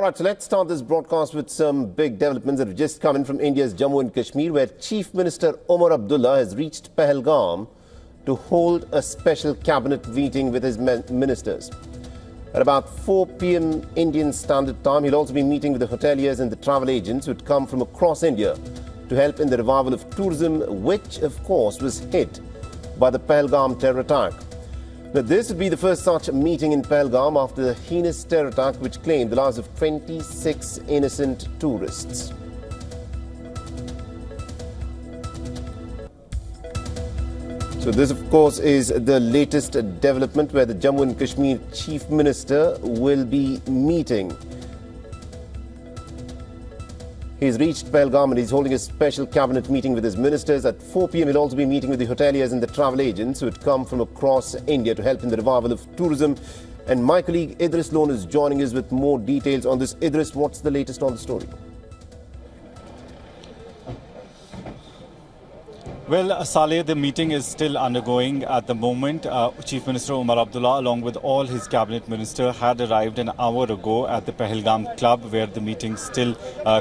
right, so let's start this broadcast with some big developments that have just come in from India's Jammu and Kashmir, where Chief Minister Omar Abdullah has reached Pahalgam to hold a special cabinet meeting with his ministers. At about 4 p.m. Indian Standard Time, he'll also be meeting with the hoteliers and the travel agents who had come from across India to help in the revival of tourism, which, of course, was hit by the Pahalgam terror attack. Now, this would be the first such meeting in Pahalgam after the heinous terror attack which claimed the lives of 26 innocent tourists. So this, of course, is the latest development where the Jammu and Kashmir Chief Minister will be meeting. He's reached Pahalgam and he's holding a special cabinet meeting with his ministers. At 4 p.m. he'll also be meeting with the hoteliers and the travel agents who had come from across India to help in the revival of tourism. And my colleague Idris Lone is joining us with more details on this. Idris, what's the latest on the story? Well, Saleh, the meeting is still undergoing at the moment. Chief Minister Omar Abdullah, along with all his cabinet minister, had arrived an hour ago at the Pahalgam club, where the meeting is still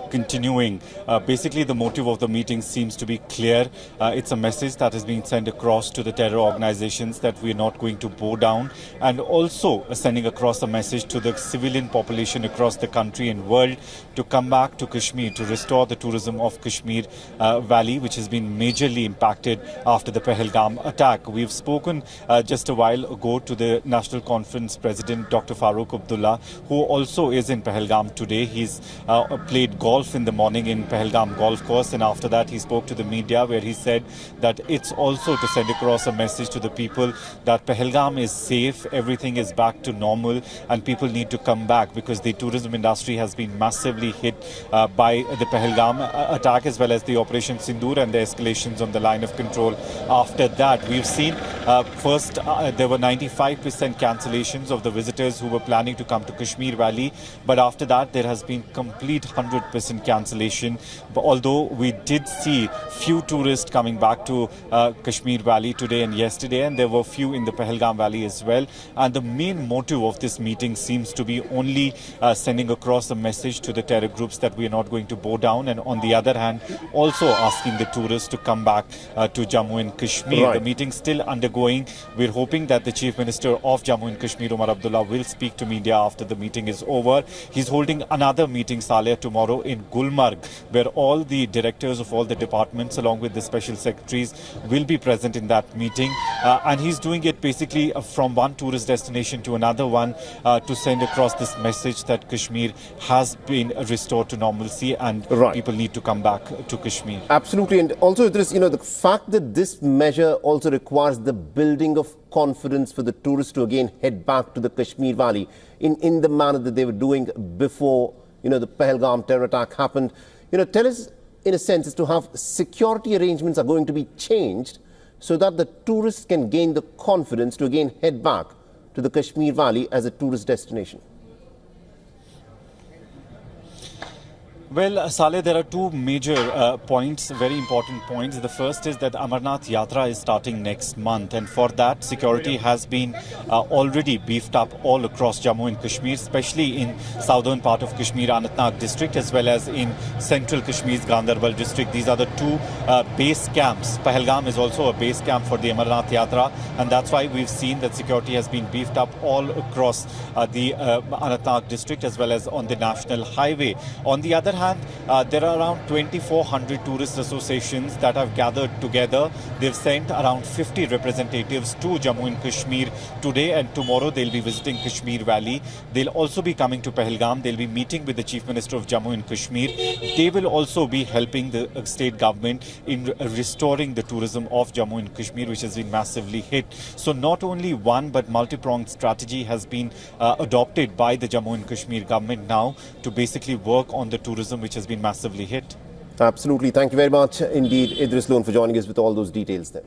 continuing. Basically, the motive of the meeting seems to be clear. It's a message that is being sent across to the terror organizations that we are not going to bow down, and also sending across a message to the civilian population across the country and world to come back to Kashmir, to restore the tourism of Kashmir Valley, which has been majorly impacted after the Pahalgam attack. We've spoken just a while ago to the National Conference President Dr. Farooq Abdullah, who also is in Pahalgam today. He's played golf in the morning in Pahalgam golf course, and after that he spoke to the media, where he said that it's also to send across a message to the people that Pahalgam is safe, everything is back to normal, and people need to come back because the tourism industry has been massively hit by the Pahalgam attack, as well as the Operation Sindoor and the escalations on the line of control. After that, we've seen first there were 95% cancellations of the visitors who were planning to come to Kashmir Valley, but after that there has been complete 100% cancellation. But although we did see few tourists coming back to Kashmir Valley today and yesterday, and there were few in the Pahalgam Valley as well, and the main motive of this meeting seems to be only sending across a message to the terror groups that we are not going to bow down, and on the other hand also asking the tourists to come back to Jammu and Kashmir. Right. The meeting still undergoing. We're hoping that the Chief Minister of Jammu and Kashmir, Omar Abdullah, will speak to media after the meeting is over. He's holding another meeting, Saleh, tomorrow in Gulmarg, where all the directors of all the departments, along with the special secretaries, will be present in that meeting. And he's doing it basically from one tourist destination to another one to send across this message that Kashmir has been restored to normalcy, and people need to come back to Kashmir. Absolutely. And also, the fact that this measure also requires the building of confidence for the tourists to again head back to the Kashmir Valley in the manner that they were doing before, the Pahalgam terror attack happened. Tell us, in a sense, as to how security arrangements are going to be changed so that the tourists can gain the confidence to again head back to the Kashmir Valley as a tourist destination. Well, Saleh, there are two major points, very important points. The first is that Amarnath Yatra is starting next month, and for that, security has been already beefed up all across Jammu and Kashmir, especially in southern part of Kashmir, Anantnag district, as well as in central Kashmir's Gandarbal district. These are the two base camps. Pahalgam is also a base camp for the Amarnath Yatra, and that's why we've seen that security has been beefed up all across the Anantnag district, as well as on the national highway. On the other hand, there are around 2,400 tourist associations that have gathered together. They've sent around 50 representatives to Jammu and Kashmir today, and tomorrow they'll be visiting Kashmir Valley. They'll also be coming to Pahalgam. They'll be meeting with the Chief Minister of Jammu and Kashmir. They will also be helping the state government in restoring the tourism of Jammu and Kashmir, which has been massively hit. So not only one but multi-pronged strategy has been adopted by the Jammu and Kashmir government now to basically work on the tourism which has been massively hit. Absolutely. Thank you very much indeed, Idris Lone, for joining us with all those details there.